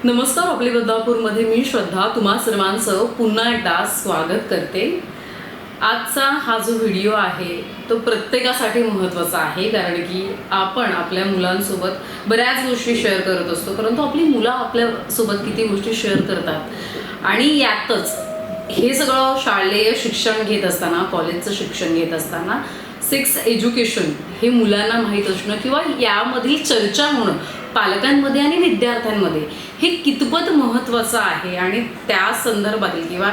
नमस्कार. आपली बदलापूरमध्ये मी श्रद्धा तुम्हा सर्वांचं पुन्हा एकदा स्वागत करते. आजचा हा जो व्हिडिओ आहे तो प्रत्येकासाठी महत्त्वाचा आहे, कारण की आपण आपल्या मुलांसोबत बऱ्याच गोष्टी शेअर करत असतो, परंतु आपली मुलं आपल्यासोबत किती गोष्टी शेअर करतात आणि यातच हे सगळं शालेय शिक्षण घेत असताना, कॉलेजचं शिक्षण घेत असताना सेक्स एज्युकेशन हे मुलांना माहीत असणं किंवा यामधील चर्चा होणं पालकांमध्ये आणि विद्यार्थ्यांमध्ये हे कितपत महत्त्वाचं आहे आणि त्या संदर्भातील किंवा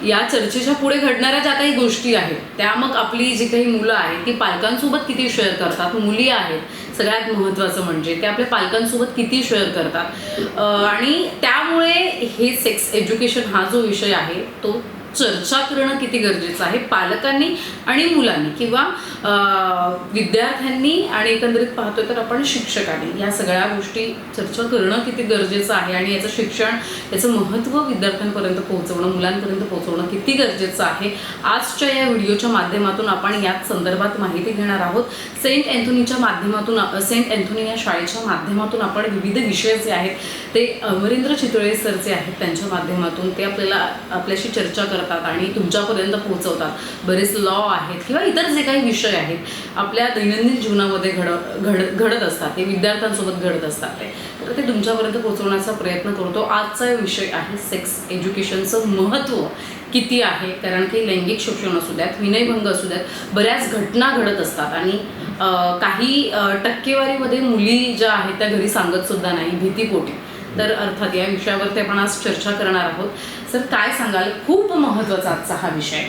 या चर्चेच्या पुढे घडणाऱ्या ज्या काही गोष्टी आहेत त्या मग आपली जी काही मुलं आहेत ती पालकांसोबत किती शेअर करतात, मुली आहेत सगळ्यात महत्त्वाचं म्हणजे ते आपल्या पालकांसोबत किती शेअर करतात आणि त्यामुळे हे सेक्स एज्युकेशन हा जो विषय आहे तो चर्चा करणं किती गरजेचं आहे पालकांनी आणि मुलांनी किंवा विद्यार्थ्यांनी आणि एकंदरीत पाहतोय तर आपण शिक्षकांनी या सगळ्या गोष्टी चर्चा करणं किती गरजेचं आहे आणि याचं शिक्षण याचं महत्त्व विद्यार्थ्यांपर्यंत पोहोचवणं, मुलांपर्यंत पोहोचवणं किती गरजेचं आहे. आजच्या या व्हिडिओच्या माध्यमातून आपण याच संदर्भात माहिती घेणार आहोत. सेंट अँथोनीच्या माध्यमातून, सेंट अँथोनी या शाळेच्या माध्यमातून आपण विविध विषय जे आहेत ते अमरेंद्र चितळे सर जे आहेत त्यांच्या माध्यमातून ते आपल्याशी चर्चा करतात आणि तुमच्यापर्यंत पोहोचवतात. बरेच लॉ आहेत किंवा इतर जे काही विषय आहेत आपल्या दैनंदिन जीवनामध्ये घडत असतात, ते विद्यार्थ्यांसोबत घडत असतात, तर ते तुमच्यापर्यंत पोहोचवण्याचा प्रयत्न करतो. आजचा विषय आहे सेक्स एज्युकेशनचं महत्त्व किती आहे, कारण की लैंगिक शोषण असू द्यात, विनयभंग असू द्यात, बऱ्याच घटना घडत असतात आणि काही टक्केवारीमध्ये मुली ज्या आहेत त्या घरी सांगत सुद्धा नाही भीतीपोटी. तर अर्थात या विषयावरती आपण आज चर्चा करणार आहोत. सर काय सांगाल, खूप महत्त्वाचा आजचा हा विषय,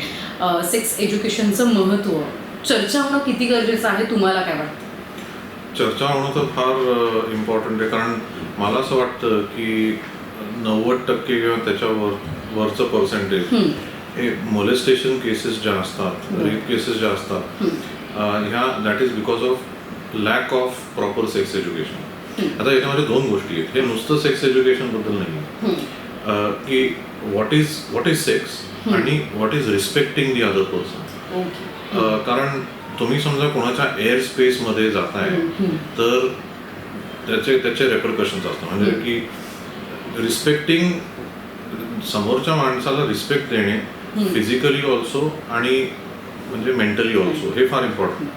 सेक्स एज्युकेशनचं महत्त्व, चर्चा होणं किती गरजेचं आहे, तुम्हाला काय वाटतं? चर्चा होणं तर फार इम्पॉर्टंट आहे, कारण मला असं वाटतं की 90% किंवा वरचं पर्सेंटेज हे मोलेस्टेशन केसेस ज्या असतात, रेप केसेस ज्या असतात ह्या that is because of lack of proper sex education. आता याच्यामध्ये दोन गोष्टी आहेत. हे नुसतं सेक्स एज्युकेशन बद्दल नाही की व्हॉट इज सेक्स आणि what is respecting the other person. कारण तुम्ही समजा कोणाच्या एअर स्पेसमध्ये जाताय तर त्याचे रेपरकशन्स असतात, म्हणजे की रिस्पेक्टिंग, समोरच्या माणसाला रिस्पेक्ट देणे फिजिकली ऑल्सो आणि म्हणजे मेंटली ऑल्सो, हे फार इम्पॉर्टंट.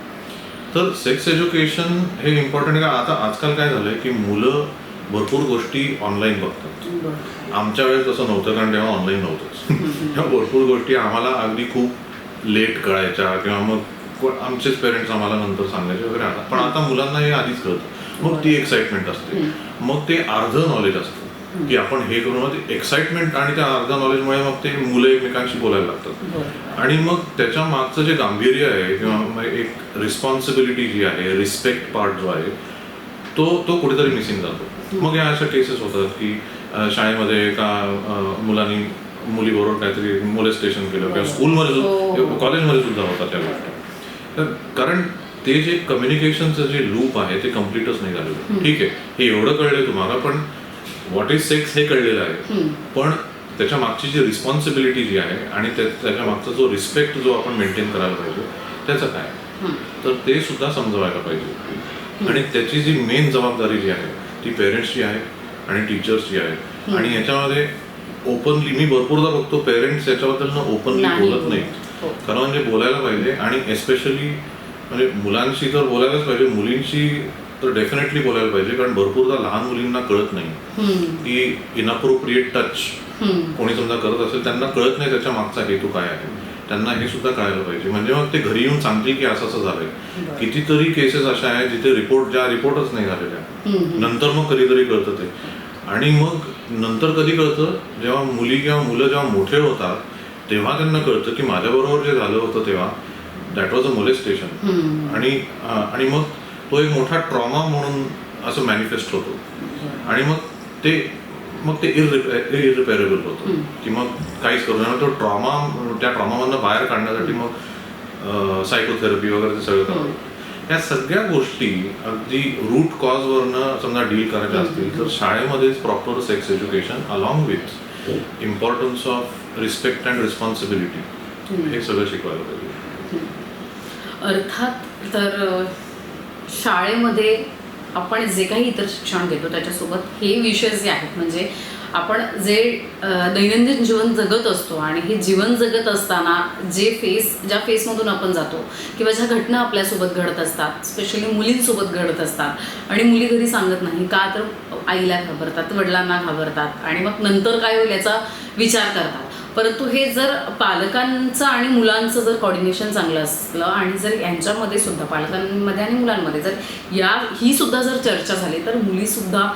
तर सेक्स एज्युकेशन हे इम्पॉर्टंट आहे का? आता आजकाल काय झालंय की मुलं भरपूर गोष्टी ऑनलाईन बघतात. आमच्या वेळेस तसं नव्हतं, कारण तेव्हा ऑनलाईन नव्हतंच. तेव्हा भरपूर गोष्टी आम्हाला अगदी खूप लेट कळायच्या किंवा मग आमचेच पेरेंट्स आम्हाला नंतर सांगायचे वगैरे. पण आता मुलांना हे आधीच कळतं, मग ती एक्साइटमेंट असते, मग ते अर्धं नॉलेज असतं की आपण हे करू. मग ते एक्साइटमेंट आणि त्या अर्धा नॉलेजमुळे मग ते मुलं एकमेकांशी बोलायला लागतात आणि मग त्याच्या मागचं जे गांभीर्य आहे किंवा एक रिस्पॉन्सिबिलिटी जी आहे, रिस्पेक्ट पार्ट जो आहे तो कुठेतरी मिसिंग जातो. मग या अशा केसेस होतात की शाळेमध्ये का मुलांनी मुलीबरोबर काहीतरी मोलेस्टेशन केलं किंवा स्कूलमध्ये कॉलेजमध्ये सुद्धा होतात त्या गोष्टी. तर कारण ते जे कम्युनिकेशनचं जे लूप आहे ते कम्प्लीटच नाही झालेलं. ठीक आहे, हे एवढं कळलंय तुम्हाला, पण व्हॉट इज सेक्स हे कळलेलं आहे, पण त्याच्या मागची जी रिस्पॉन्सिबिलिटी जी आहे आणि त्याच्या मागचा जो रिस्पेक्ट जो आपण मेंटेन करायला पाहिजे त्याचं काय, तर ते सुद्धा समजवायला पाहिजे. आणि त्याची जी मेन जबाबदारी जी आहे ती पेरेंट्सची आहे आणि टीचर्सची आहे. आणि याच्यामध्ये ओपनली मी भरपूरदा बघतो पेरेंट्स याच्याबद्दल ओपनली बोलत नाहीत. खरं म्हणजे बोलायला पाहिजे आणि एस्पेशली म्हणजे मुलांशी तर बोलायलाच पाहिजे, मुलींशी तर डेफिनेटली बोलायला पाहिजे, कारण भरपूरदा लहान मुलींना कळत नाही की इनअप्रोप्रिएट टच कोणी समजा करत असेल, त्यांना कळत नाही त्याच्या मागचा हेतू काय आहे. त्यांना हे सुद्धा कळायला पाहिजे, म्हणजे मग ते घरी येऊन सांगतील की असं असं झालंय. कितीतरी केसेस अशा आहेत जिथे रिपोर्टच नाही झालेल्या, नंतर मग कधीतरी कळतं ते. आणि मग नंतर कधी कळतं, जेव्हा मुली किंवा मुलं जेव्हा मोठे होतात तेव्हा त्यांना कळतं की माझ्याबरोबर जे झालं होतं तेव्हा दॅट वॉज अ मोलेस्टेशन. आणि मग तो एक मोठा ट्रॉमा म्हणून असं मॅनिफेस्ट होतो आणि मग ते इरिपेरेबल होतं की मग काहीच करू नये. तो त्या ट्रॉमामधनं बाहेर काढण्यासाठी मग सायकोथेरपी वगैरे ते सगळं करतो. या सगळ्या गोष्टी अगदी रूट कॉजवरनं समजा डील करायच्या असतील तर शाळेमध्येच proper sex education along with importance of respect and responsibility हे सगळं शिकवायला पाहिजे. अर्थात तर शाळेमध्ये आपण जे काही इतर शिक्षण घेतो त्याच्यासोबत हे विषय जे आहेत म्हणजे आपण जे दैनंदिन जीवन जगत असतो आणि हे जीवन जगत असताना ज्या फेसमधून आपण जातो किंवा ज्या घटना आपल्यासोबत घडत असतात, स्पेशली मुलींसोबत घडत असतात आणि मुली घरी सांगत नाही का, तर आईला घाबरतात, वडिलांना घाबरतात आणि मग नंतर काय होईल याचा विचार करतात. परंतु हे जर पालकांचं आणि मुलांचं जर कॉर्डिनेशन चांगलं असलं आणि जर यांच्यामध्ये सुद्धा पालकांमध्ये आणि मुलांमध्ये जर ही सुद्धा जर चर्चा झाली तर मुलीसुद्धा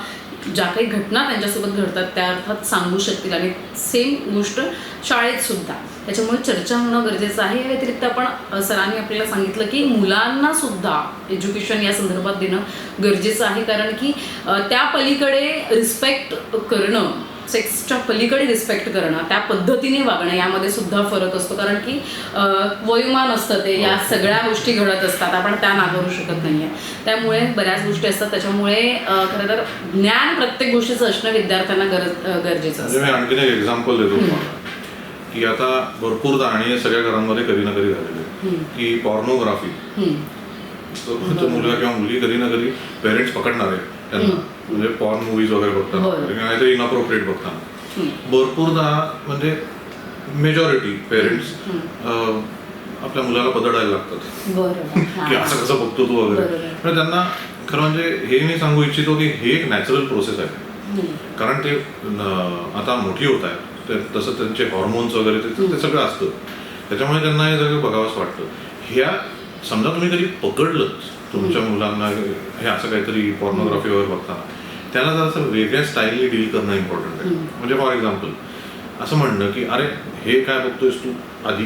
ज्या काही घटना त्यांच्यासोबत घडतात त्या अर्थात सांगू शकतील आणि सेम गोष्ट शाळेत सुद्धा. त्याच्यामुळे चर्चा होणं गरजेचं आहे. या व्यतिरिक्त आपण सरांनी आपल्याला सांगितलं की मुलांना सुद्धा एज्युकेशन या संदर्भात देणं गरजेचं आहे, कारण की त्या पलीकडे रिस्पेक्ट करणं, सेक्सच्या पलीकडे रिस्पेक्ट करणं, त्या पद्धतीने वागणं यामध्ये सुद्धा फरक असतो, कारण की वयोमान असतं ते, या सगळ्या गोष्टी घडत असतात, आपण त्या नाकारू शकत नाही आहे. त्यामुळे बऱ्याच गोष्टी असतात. त्याच्यामुळे खरं तर ज्ञान प्रत्येक गोष्टीचं असणं विद्यार्थ्यांना गरजेचं असतं. मी आणखीन एक एक्झाम्पल देतो तुम्हाला की आता भरपूरदा आणि सगळ्या घरांमध्ये कधी ना कधी झालेलं की पॉर्नोग्राफी मुलगा किंवा मुली कधी ना कधी पेरेंट्स पकडणार आहे त्यांना, म्हणजे पॉर्न मूवीज वगैरे बघताना नाहीतर इनअप्रोप्रिएट बघताना भरपूरदा म्हणजे मेजॉरिटी पेरेंट्स आपल्या मुलाला बदलायला लागतात की असं कसं बघतो तू वगैरे. पण त्यांना खरं म्हणजे हे मी सांगू इच्छितो की हे एक नॅचरल प्रोसेस आहे, कारण ते आता मोठी होत आहे तसं त्यांचे हॉर्मोन्स वगैरे ते सगळं असतं. त्याच्यामुळे त्यांना हे सगळं बघावंच वाटतं. ह्या समजा तुम्ही कधी पकडलंच तुमच्या मुलांना हे असं काहीतरी पॉर्नोग्राफी वगैरे बघताना, त्याला जर असं वेगळ्या स्टाईलने डील करणं इम्पॉर्टंट आहे. म्हणजे फॉर एक्झाम्पल असं म्हणणं की अरे हे काय बघतोयस तू, आधी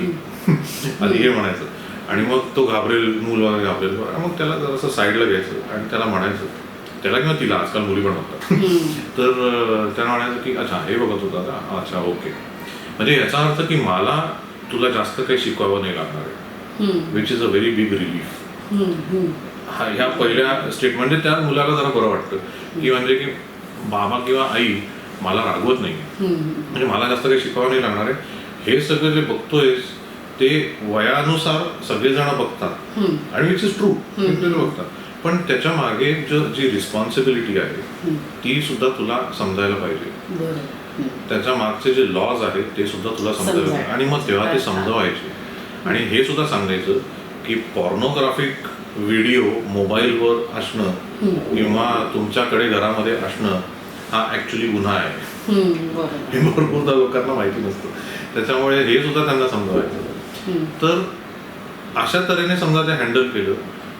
हे म्हणायचं आणि मग तो घाबरेल, मूल वगैरे घाबरेल, मग त्याला जर असं साईडला घ्यायचं आणि त्याला म्हणायचं, त्याला किंवा तिला, आजकाल मुली पण बघतात, तर त्याला म्हणायचं की अच्छा हे बघत होता का, अच्छा ओके. म्हणजे याचा अर्थ की मला तुला जास्त काही शिकवावं नाही लागणार आहे, which is a very big relief. ह्या पहिल्या स्टेटमेंट त्या मुलाला जरा बरं वाटतं की म्हणजे की बाबा किंवा आई मला रागवत नाही, म्हणजे मला जास्त काही शिकवावं नाही लागणार आहे. हे सगळं जे बघतोयस ते वयानुसार सगळेजण बघतात आणि विच इज ट्रू, बघतात, पण त्याच्या मागे जी रिस्पॉन्सिबिलिटी आहे ती सुद्धा तुला समजायला पाहिजे. त्याच्या मागचे जे लॉज आहेत ते सुद्धा तुला समजायला पाहिजे आणि मग तेव्हा ते समजवायचे. आणि हे सुद्धा सांगायचं की पॉर्नोग्राफिक व्हिडिओ मोबाईलवर असणं किंवा तुमच्याकडे घरामध्ये असणं हा ऍक्च्युली गुन्हा आहे. हे भरपूरदा लोकांना माहिती नसतं. त्याच्यामुळे हे सुद्धा त्यांना समजवायचं. तर अशा तऱ्हेने समजा ते हँडल केलं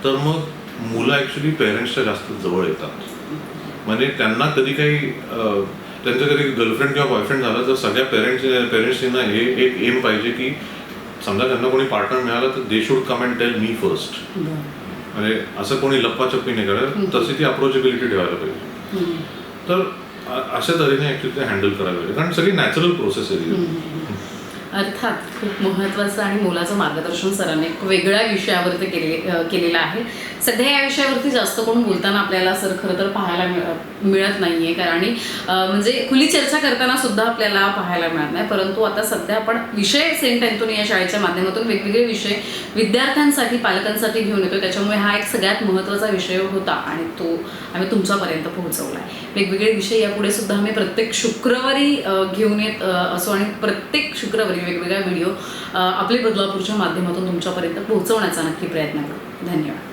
तर मग मुलं ऍक्च्युली पेरेंट्सच्या जास्त जवळ येतात. म्हणजे त्यांना कधी काही त्यांचं कधी गर्लफ्रेंड किंवा बॉयफ्रेंड झालं तर सगळ्या पेरेंट्सना हे एक एम पाहिजे की समजा त्यांना कोणी पार्टनर मिळालं तर they should come and tell me first. म्हणजे असं कोणी लप्पाछप्पी नाही करत, तशी ती अप्रोचेबिलिटी ठेवायला पाहिजे. तर अशा तऱ्हेने ऍक्च्युली ते हँडल करायला पाहिजे, कारण सगळी नॅचरल प्रोसेस आहे. अर्थात खूप महत्त्वाचं आणि मोलाचं मार्गदर्शन सरांनी एक वेगळ्या विषयावरती केलेलं आहे. सध्या या विषयावरती जास्त करून बोलताना आपल्याला सर खरं तर पाहायला मिळत नाही आहे, कारण म्हणजे खुली चर्चा करताना सुद्धा आपल्याला पाहायला मिळत नाही. परंतु आता सध्या आपण विषय सेंट अँथोनी या शाळेच्या माध्यमातून वेगवेगळे विषय विद्यार्थ्यांसाठी, पालकांसाठी घेऊन येतो. त्याच्यामुळे हा एक सगळ्यात महत्त्वाचा विषय होता आणि तो आम्ही तुमच्यापर्यंत पोहोचवला आहे. वेगवेगळे विषय यापुढे सुद्धा आम्ही प्रत्येक शुक्रवारी घेऊन येत असो आणि प्रत्येक शुक्रवारी वेगवेगळ्या व्हिडिओ आपले बदलापूरच्या माध्यमातून तुमच्यापर्यंत पोहोचवण्याचा नक्की प्रयत्न करू. धन्यवाद.